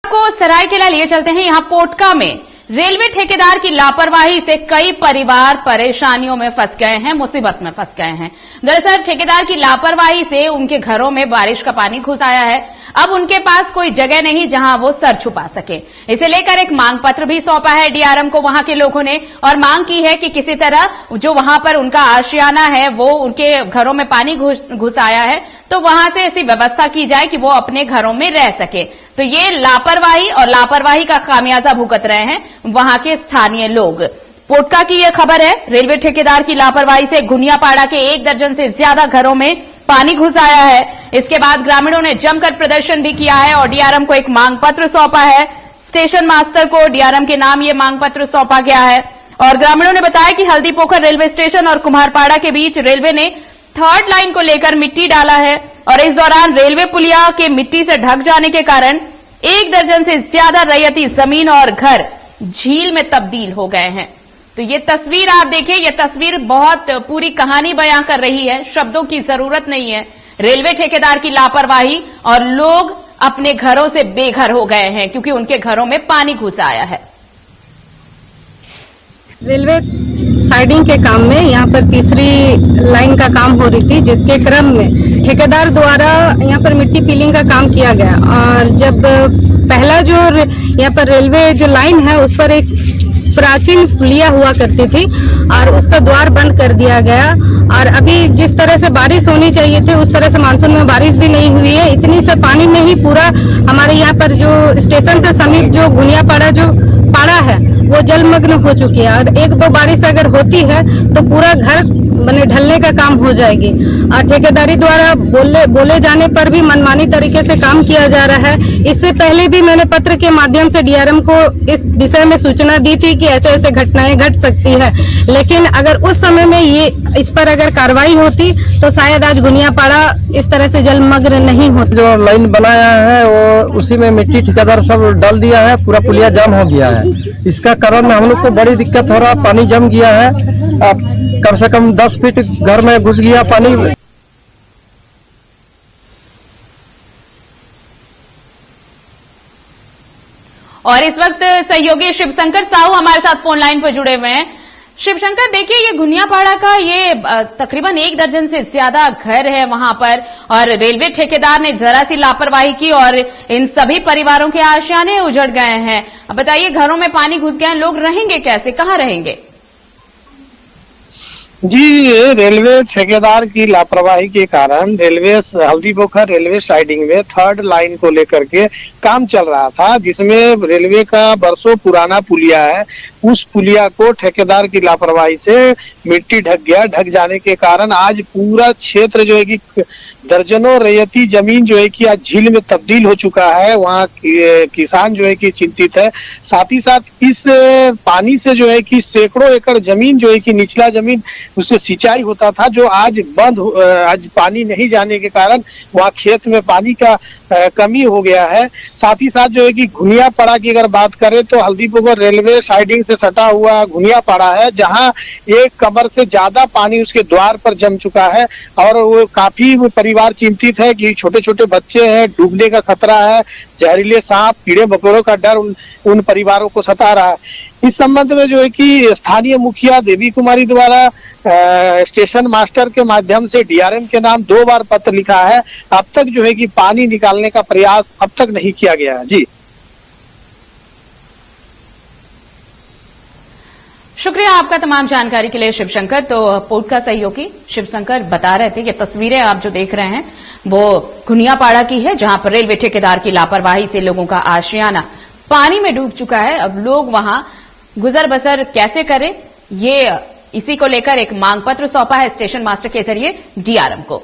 को सरायकेला लिए चलते हैं। यहां पोटका में रेलवे ठेकेदार की लापरवाही से कई परिवार परेशानियों में फंस गए हैं, मुसीबत में फंस गए हैं। दरअसल ठेकेदार की लापरवाही से उनके घरों में बारिश का पानी घुस आया है। अब उनके पास कोई जगह नहीं जहां वो सर छुपा सके। इसे लेकर एक मांग पत्र भी सौंपा है डीआरएम को वहां के लोगों ने, और मांग की है कि किसी तरह जो वहां पर उनका आशियाना है, वो उनके घरों में पानी घुस आया है, तो वहां से ऐसी व्यवस्था की जाए कि वो अपने घरों में रह सके। तो ये लापरवाही का खामियाजा भुगत रहे हैं वहां के स्थानीय लोग। पोटका की यह खबर है। रेलवे ठेकेदार की लापरवाही से गुनियापाड़ा के 1 दर्जन से ज्यादा घरों में पानी घुस आया है। इसके बाद ग्रामीणों ने जमकर प्रदर्शन भी किया है और डीआरएम को एक मांग पत्र सौंपा है। स्टेशन मास्टर को डीआरएम के नाम ये मांग पत्र सौंपा गया है और ग्रामीणों ने बताया कि हल्दीपोखर रेलवे स्टेशन और कुम्हारपाड़ा के बीच रेलवे ने 3rd लाइन को लेकर मिट्टी डाला है और इस दौरान रेलवे पुलिया के मिट्टी से ढक जाने के कारण 1 दर्जन से ज्यादा रैयती जमीन और घर झील में तब्दील हो गए हैं। तो ये तस्वीर आप देखिए, ये तस्वीर बहुत पूरी कहानी बयां कर रही है। शब्दों की जरूरत नहीं है। रेलवे ठेकेदार की लापरवाही और लोग अपने घरों से बेघर हो गए हैं क्योंकि उनके घरों में पानी घुस आया है। रेलवे साइडिंग के काम में यहाँ पर 3री लाइन का काम हो रही थी, जिसके क्रम में ठेकेदार द्वारा यहाँ पर मिट्टी फिलिंग का काम किया गया और जब पहला जो यहाँ पर रेलवे जो लाइन है उस पर एक प्राचीन पुलिया हुआ करती थी और उसका द्वार बंद कर दिया गया। और अभी जिस तरह से बारिश होनी चाहिए थी उस तरह से मानसून में बारिश भी नहीं हुई है। इतनी से पानी में ही पूरा हमारे यहाँ पर जो स्टेशन से समीप जो गुनियापाड़ा जो पाड़ा है वो जलमग्न हो चुकी है और 1-2 बारिश अगर होती है तो पूरा घर बने ढलने का काम हो जाएगी। और ठेकेदारी द्वारा बोले जाने पर भी मनमानी तरीके से काम किया जा रहा है। इससे पहले भी मैंने पत्र के माध्यम से डीआरएम को इस विषय में सूचना दी थी कि ऐसे ऐसे घटनाएं घट सकती है, लेकिन अगर उस समय में ये इस पर अगर कार्रवाई होती तो शायद आज गुनियापाड़ा इस तरह से जलमग्न नहीं होता। जो लाइन बनाया है वो उसी में मिट्टी ठेकेदार सब डाल दिया है, पूरा पुलिया जाम हो गया है। इसका कारण हम लोग को बड़ी दिक्कत हो रहा है, पानी जम गया है। अब कम से कम 10 फीट घर में घुस गया पानी। और इस वक्त सहयोगी शिवशंकर साहू हमारे साथ फोन लाइन पर जुड़े हुए हैं। शिवशंकर, देखिए ये गुनियापाड़ा का ये तकरीबन 1 दर्जन से ज्यादा घर है वहां पर और रेलवे ठेकेदार ने जरा सी लापरवाही की और इन सभी परिवारों के आशियाने उजड़ गए हैं। अब बताइए, घरों में पानी घुस गया, लोग रहेंगे कैसे, कहां रहेंगे? जी, रेलवे ठेकेदार की लापरवाही के कारण रेलवे हल्दीपोखर रेलवे साइडिंग में 3rd लाइन को लेकर के काम चल रहा था, जिसमें रेलवे का बरसों पुराना पुलिया है। उस पुलिया को ठेकेदार की लापरवाही से मिट्टी ढक गया। ढक जाने के कारण आज पूरा क्षेत्र जो है कि दर्जनों रैयती जमीन जो है कि आज झील में तब्दील हो चुका है। वहाँ किसान जो है कि चिंतित है। साथ ही साथ इस पानी से जो है कि सैकड़ों एकड़ जमीन जो है कि निचला जमीन उससे सिंचाई होता था, जो आज आज पानी नहीं जाने के कारण वहाँ खेत में पानी का कमी हो गया है। साथ ही साथ जो है कि गुनियापाड़ा की अगर बात करें तो हल्दीपोखर रेलवे साइडिंग से सटा हुआ गुनियापाड़ा है, जहां 1 कमर से ज्यादा पानी उसके द्वार पर जम चुका है और वो काफी परिवार चिंतित है कि छोटे छोटे बच्चे हैं, डूबने का खतरा है, जहरीले सांप कीड़े मकोड़ों का डर उन परिवारों को सता रहा है। इस संबंध में जो है कि स्थानीय मुखिया देवी कुमारी द्वारा स्टेशन मास्टर के माध्यम से डीआरएम के नाम 2 बार पत्र लिखा है। अब तक जो है कि पानी निकालने का प्रयास अब तक नहीं किया गया है। जी, शुक्रिया आपका तमाम जानकारी के लिए शिवशंकर। तो पोटका सहयोगी शिवशंकर बता रहे थे, ये तस्वीरें आप जो देख रहे हैं वो गुनियापाड़ा की है, जहां पर रेलवे ठेकेदार की लापरवाही से लोगों का आशियाना पानी में डूब चुका है। अब लोग वहां गुजर बसर कैसे करें, ये इसी को लेकर एक मांग पत्र सौंपा है स्टेशन मास्टर के जरिए डीआरएम को।